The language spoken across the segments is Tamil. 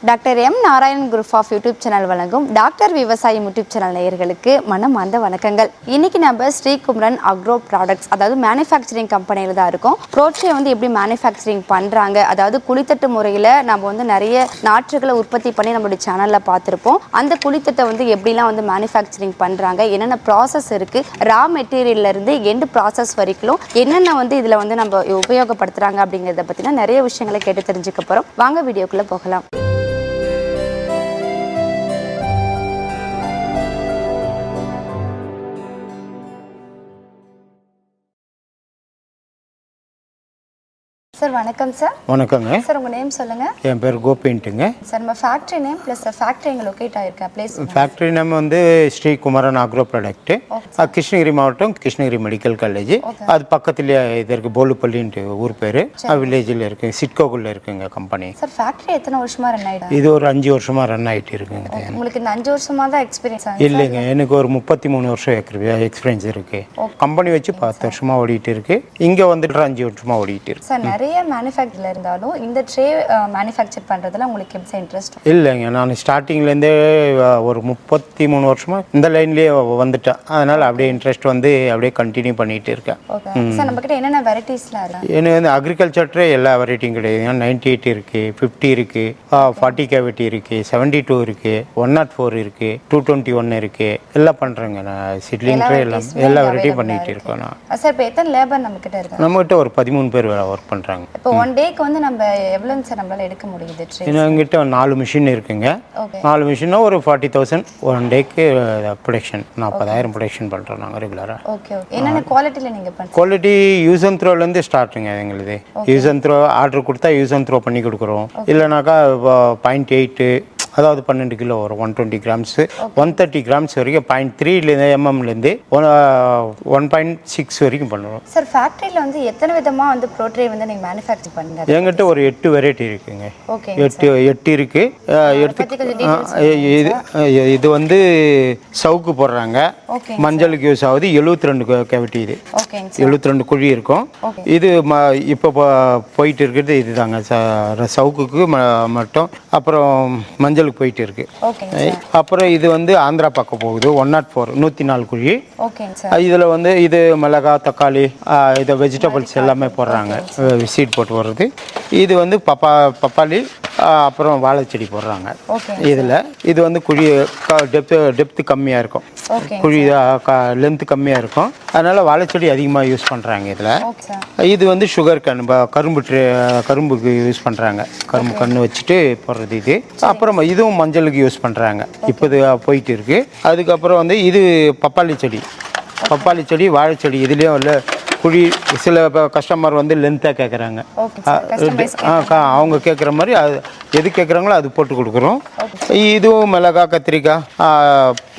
Doctor M Narayanan group of YouTube channel வழங்கும் டாக்டர் விவசாயி யூடியூப் சேனல் நேயர்களுக்கு மனமார்ந்த வணக்கங்கள். இன்னைக்கு நம்ம ஸ்ரீகுமரன் அக்ரோ ப்ராடக்ட்ஸ் அதாவது மேனுஃபேக்சரிங் கம்பெனியில் தான் இருக்கோம். ப்ரோட்ரே எப்படி மேனுஃபேக்சரிங் பண்ணுறாங்க, அதாவது குழித்தட்டு முறையில் நம்ம நிறைய நாற்றுகளை உற்பத்தி பண்ணி நம்மளுடைய சேனலில் பார்த்துருப்போம். அந்த குழித்தட்டை எப்படிலாம் மேனுஃபேக்சரிங் பண்ணுறாங்க, என்னென்ன ப்ராசஸ் இருக்குது, ரா மெட்டீரியல்லேருந்து எண்டு ப்ராசஸ் வரைக்கும் என்னென்ன இதில் நம்ம உபயோகப்படுத்துகிறாங்க அப்படிங்கிறத பற்றினா நிறைய விஷயங்களை கேட்டு தெரிஞ்சுக்க போகிறோம். வாங்க வீடியோக்குள்ளே போகலாம். சார் வணக்கம் சார். வணக்கங்க சார், உங்கள் நேம் சொல்லுங்கள். என் பேர் கோபின்ட்டுங்க சார். நம்ம ஃபேக்ட்ரி நேம் ப்ளஸ் ஃபேக்ட்ரி எங்கே லொக்கேட் ஆகிருக்கா place? Factory name Srikumaran agro product, Krishnagiri மாவட்டம், கிருஷ்ணகிரி மெடிக்கல் காலேஜ். அது பக்கத்துலேயே இது இருக்குது, போலுப்பள்ளின்ட்டு ஊர் பேர், வில்லேஜில் இருக்குது, சிட்கோக்குள்ளே இருக்குங்க கம்பெனி. சார், ஃபேக்ட்ரி எத்தனை வருஷமாக ரன் ஆகிடும்? இது ஒரு 5 வருஷமாக ரன் ஆகிட்டு இருக்குங்க. உங்களுக்கு இந்த 5 வருஷமாக தான் எக்ஸ்பீரியன்ஸ்? இல்லைங்க, எனக்கு ஒரு 33 வருஷம் எக்ஸ்பீரியன்ஸ் இருக்குது. கம்பெனி வச்சு 10 வருஷமாக ஓடிட்டு இருக்கு. இங்கே வந்துட்டு 5 வருஷமாக ஓடிட்டு இருக்கு. சார், நிறைய மேனுஃபேக்சரில் இருந்தாலும் இந்த ட்ரே மேனுஃபேக்சர் பண்ணுறதுல உங்களுக்கு எப்படி இன்ட்ரெஸ்ட்? இல்லைங்க, நான் ஸ்டார்டிங்லேருந்தே ஒரு 33 வருஷமாக இந்த லைன்லேயே வந்துட்டேன். அதனால் அப்படியே இன்ட்ரெஸ்ட் அப்படியே கண்டினியூ பண்ணிகிட்டு இருக்கேன். Okay sir. நம்மக்கிட்ட என்னென்ன வெரைட்டிஸ்லாம் இருக்குது? எனக்கு அக்ரிகல்ச்சர் ட்ரே எல்லா வெரைட்டியும் கிடையாது. 98 இருக்குது, 50 இருக்குது, 40 கேவிட்டி இருக்குது, 72 இருக்குது, 104 இருக்குது, 221 இருக்குது. எல்லாம் பண்ணுறேங்க. நான் சிட்லிங் ட்ரே எல்லா வெரைட்டியும் பண்ணிகிட்டு இருக்கேன் நான். சார், இப்போ எத்தனை லேபர் நம்மக்கிட்ட இருக்காங்க? நம்மகிட்ட ஒரு 13 பேர் ஒர்க் பண்ணுறாங்க. இப்போ ஒன் டேக்கு நம்ம எவ்வளோங்க சார் நம்மளால எடுக்க முடியுது ட்ரே? என்கிட்ட 4 மிஷின் இருக்குங்க. 4 மிஷினா ஒரு 40,000 ஒன் டேக்கு ப்ரொடக்ஷன். 40,000 ப்ரொடக்ஷன் பண்ணுறோம் நாங்கள் ரெகுலராக. Okay okay. என்னென்ன குவாலிட்டியில் நீங்கள் பண்ணுறோம்? குவாலிட்டி யூஸ் அண்ட் த்ரோலேருந்து ஸ்டார்ட்டுங்க எங்களுது. யூஸ் அண்ட் த்ரோ ஆர்டர் கொடுத்தா யூஸ் அண்ட் த்ரோ பண்ணி கொடுக்குறோம். இல்லைனாக்கா 0.8, அதாவது 12 கிலோ வரும், 120 கிராம்ஸு, 130 கிராம்ஸ் வரைக்கும், 0.3 எம்எம்லேருந்து 1.6 வரைக்கும் பண்ணுறோம். சார், ஃபேக்ட்ரியில் எத்தனை விதமாக ப்ரோட்ரே நீங்கள் மேனுஃபேக்சர் பண்ணுங்க? எங்கிட்ட ஒரு 8 வெரைட்டி இருக்குங்க. ஓகே, 8 இருக்கு. இது சவுக்கு போடுறாங்க, மஞ்சளுக்கு யூஸ் ஆகுது. 72 கேவிட்டி, இது 72 குழி இருக்கும். இது இப்போ போயிட்டு இருக்கிறது இதுதாங்க, சவுக்குக்கு மட்டும். அப்புறம் மஞ்சள் போயிட்டு இருக்கு. அப்புறம் இது ஆந்திரா பக்கம் போகுது, 104 104 குழி. இதுல இது மிளகா, தக்காளி, இது வெஜிடபிள்ஸ் எல்லாமே போடுறாங்க, சீட் போட்டு வர்றது. இது பப்பாளி, அப்புறம் வாழைச்செடி போடுறாங்க. இது குழி டெப்த் கம்மியாக இருக்கும், குழி லென்த் கம்மியாக இருக்கும். அதனால வாழைச்செடி அதிகமாக யூஸ் பண்ணுறாங்க இதில். இது சுகர் கண், கரும்புக்கு யூஸ் பண்ணுறாங்க, கரும்பு கன்று வச்சுட்டு போடுறது இது. அப்புறம் இதுவும் மஞ்சளுக்கு யூஸ் பண்ணுறாங்க. இப்போ இது போயிட்டு இருக்கு. அதுக்கப்புறம் இது பப்பாளி செடி, வாழைச்செடி. இதுலேயும் இல்லை குழி. சில கஸ்டமர் லென்த்தாக கேட்குறாங்க, அவங்க கேட்குற மாதிரி எது கேட்குறாங்களோ அது போட்டு கொடுக்குறோம். இதுவும் மிளகா, கத்திரிக்காய்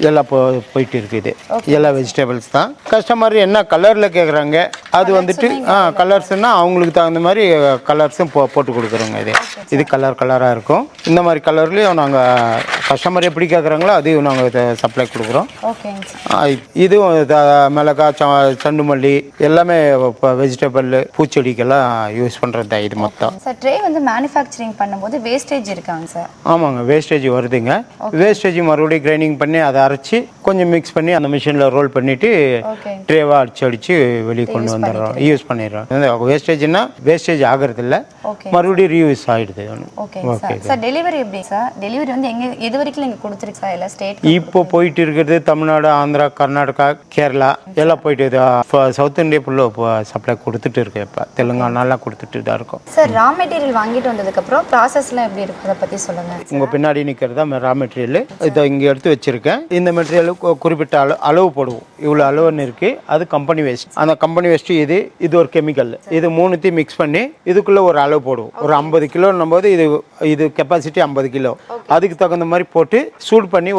எல்லாம் போயிட்டு இருக்குது. எல்லா வெஜிடபிள்ஸ் தான். கஸ்டமர் என்ன கலரில் கேட்குறாங்க அது கலர்ஸ்னால் அவங்களுக்கு தகுந்த மாதிரி கலர்ஸும் போட்டு கொடுக்குறோங்க. இது கலராக இருக்கும். இந்த மாதிரி கலர்லேயும் நாங்கள் கஸ்டமர் எப்படி கேட்குறாங்களோ அதையும் நாங்கள் சப்ளை கொடுக்குறோம். இதுவும் மிளகா, சண்டு மல்லி எல்லாமே வெஜிடபிள், பூச்செடிக்கெல்லாம் யூஸ் பண்ணுறது தான் இது மொத்தம். சார், ட்ரே மேனுஃபேக்சரிங் பண்ணும்போது வேஸ்டேஜ் இருக்காங்க சார்? ஆமாங்க, வேஸ்டேஜ் வருதுங்க. வேஸ்டேஜ் மறுபடியும் கிரைண்டிங் பண்ணி அதை அரைச்சி கொஞ்சம் மிக்ஸ் பண்ணி அந்த மிஷினில் ரோல் பண்ணிவிட்டு ட்ரேவாக அடிச்சு வெளியே கொண்டு வந்துடுறோம், யூஸ் பண்ணிடுறோம். வேஸ்டேஜ்னா வேஸ்டேஜ் ஆகிறது இல்லை, மறுபடியும் ரீயூஸ் ஆகிடுது. Okay sir. டெலிவரி எப்படி சார்? டெலிவரி எது வரைக்கும் நீங்கள் கொடுத்துருக்கு சார்? எல்லா ஸ்டேட் இப்போ போயிட்டு இருக்கிறது தமிழ்நாடு, ஆந்திரா, கர்நாடகா, கேரளா எல்லாம் போயிட்டு சவுத் இந்தியா ஃபுல்லாக சப்ளை கொடுத்துட்டு இருக்கு. இப்போ தெலுங்கானாலாம் கொடுத்துட்டு தான் இருக்கும். சார், ரா மெட்டீரியல் வாங்கிட்டு வந்ததுக்கப்புறம் ப்ராசஸ்லாம் எப்படி இருக்கு அதை பற்றி சொல்லுங்கள். உங்கள் பின்னாடி நிற்கிறது தான் ரா மெட்டீரியல். இதை இங்கே எடுத்து வச்சுருக்கேன். இந்த மெட்டீரியலுக்கு குறிப்பிட்ட அளவு போடுவோம். இவ்வளோ அளவுன்னு இருக்குது, அது கம்பெனி வேஸ்ட். அந்த கம்பெனி வேஸ்ட்டு இது ஒரு கெமிக்கல். இது மூணுத்தையும் மிக்ஸ் பண்ணி இதுக்குள்ளே ஒரு அளவு போடுவோம். ஒரு 50 கிலோன்னும் போது இது கெப்பாசிட்டி 50 கிலோ. அதுக்கு தகுந்த மாதிரி போட்டு சூடு பண்ணி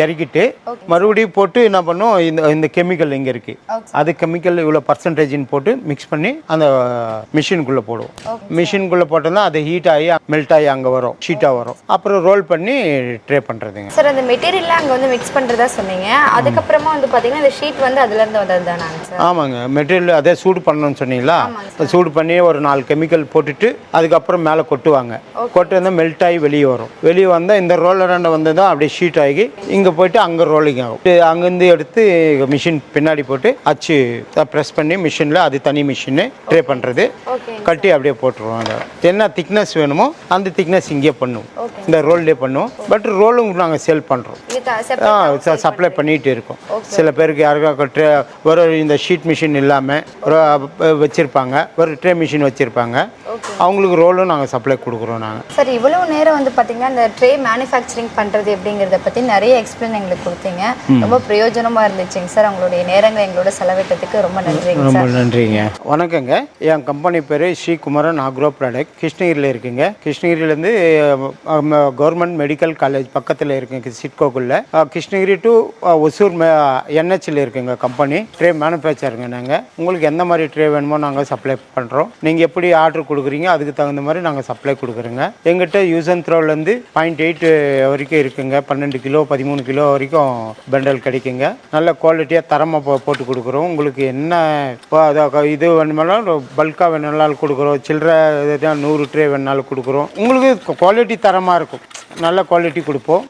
இறக்கிட்டு மறுபடியும் போட்டு என்ன பண்ணும், இந்த கெமிக்கல் இங்கே இருக்குது, அது கெமிக்கல் இவ்வளோ பர்சன்டேஜின்னு போட்டு மிக்ஸ் பண்ணி அந்த மிஷினுக்குள்ளே போடுவோம். மிஷினுக்குள்ளே போட்டோம்னா அது ஹீட் ஆகி மெல்ட் ஆகி அங்கே வரும், ஷீட்டாக வரும். அப்புறம் ரோல் பண்ணி ட்ரே பண்ணுறதுங்க. சார், அந்த மெட்டீரியல்லாம் அங்கே மிக்ஸ் பண்ணுறதா சொன்னீங்க. சொன்னீங்க. அதுக்கப்புறமா வந்து பார்த்தீங்கன்னா இந்த ஷீட் வந்து அதுலேருந்து வந்தது தானாங்க சார்? ஆமாங்க, மெட்டீரியல் அதே சூடு பண்ணணும்னு சொன்னீங்களா, சூடு பண்ணி ஒரு 4 கெமிக்கல் போட்டுட்டு அதுக்கப்புறம் மேலே கொட்டுவாங்க. கொட்டு வந்து மெல்ட் ஆகி வெளியே வரும். வெளியே வந்தால் இந்த ரோலராண்ட வந்து தான் அப்படியே ஷீட் ஆகி இங்கே போயிட்டு அங்கே ரோலிங் ஆகும். அங்கேருந்து எடுத்து மிஷின் பின்னாடி போட்டு அச்சு ப்ரெஸ் பண்ணி மிஷினில் அது தனி மிஷினு ட்ரே பண்ணுறது கட்டி அப்படியே போட்டுருவோம். அதை என்ன திக்னஸ் வேணுமோ அந்த திக்னஸ் இங்கே பண்ணுவோம், இந்த ரோல்லே பண்ணுவோம். பட் ரோலும் நாங்கள் சேல் பண்ணுறோம், சப்ளை பண்ணிகிட்டு இருக்கோம். சில பேருக்கு யாருக்கா ஒரு இந்த ஷீட் மிஷின் இல்லாமல் வச்சுருப்பாங்க, ஒரு ட்ரே மிஷின் வச்சுருப்பாங்க, அவங்களுக்கு ரோலும் நாங்கள் சப்ளை கொடுக்குறோம். நாங்கள் சார் இவ்வளவு நேரம் வந்து பார்த்தீங்கன்னா இந்த ட்ரே மேனுஃபேக்சரிங் பண்ணுறது எப்படிங்கிறத பற்றி நிறைய எக்ஸ்பிளைன் எங்களுக்கு கொடுத்தீங்க. ரொம்ப பிரயோஜனமாக இருந்துச்சுங்க சார். உங்களுடைய நேரங்கள் எங்களோட செலவிட்டதுக்கு ரொம்ப நன்றிங்க ரொம்ப சார். நன்றிங்க. வணக்கங்க. என் கம்பெனி பேர் ஸ்ரீகுமரன் அக்ரோ ப்ராடக்ட். கிருஷ்ணகிரியில் இருக்குங்க. கிருஷ்ணகிரியிலேருந்து கவர்மெண்ட் மெடிக்கல் காலேஜ் பக்கத்தில் இருக்குங்க, சிட்கோக்குள்ள. கிருஷ்ணகிரி டு ஒசூர் என்ஹெச்சில் இருக்குங்க கம்பெனி. ட்ரே மேனுஃபேக்சருங்க. நாங்கள் உங்களுக்கு எந்த மாதிரி ட்ரே வேணுமோ நாங்கள் சப்ளை பண்ணுறோம். நீங்கள் எப்படி ஆர்டர் கொடுக்குறீங்க அதுக்கு தகுந்த மாதிரி நாங்கள் சப்ளை கொடுக்குறோங்க. எங்கிட்ட யூஸ் அண்ட் த்ரோலேருந்து 0.8 வரைக்கும் இருக்குங்க. 12 கிலோ 13 கிலோ வரைக்கும் பண்டல் கிடைக்குங்க. நல்ல குவாலிட்டியாக தரமாக போட்டு கொடுக்குறோம். உங்களுக்கு என்ன இது வேணுமாலும் பல்காக வேணுனாலும் கொடுக்குறோம். சில்லறை 100 ட்ரே வேணுனாலும் கொடுக்குறோம். உங்களுக்கு குவாலிட்டி தரமாக இருக்கும், நல்ல குவாலிட்டி கொடுப்போம்.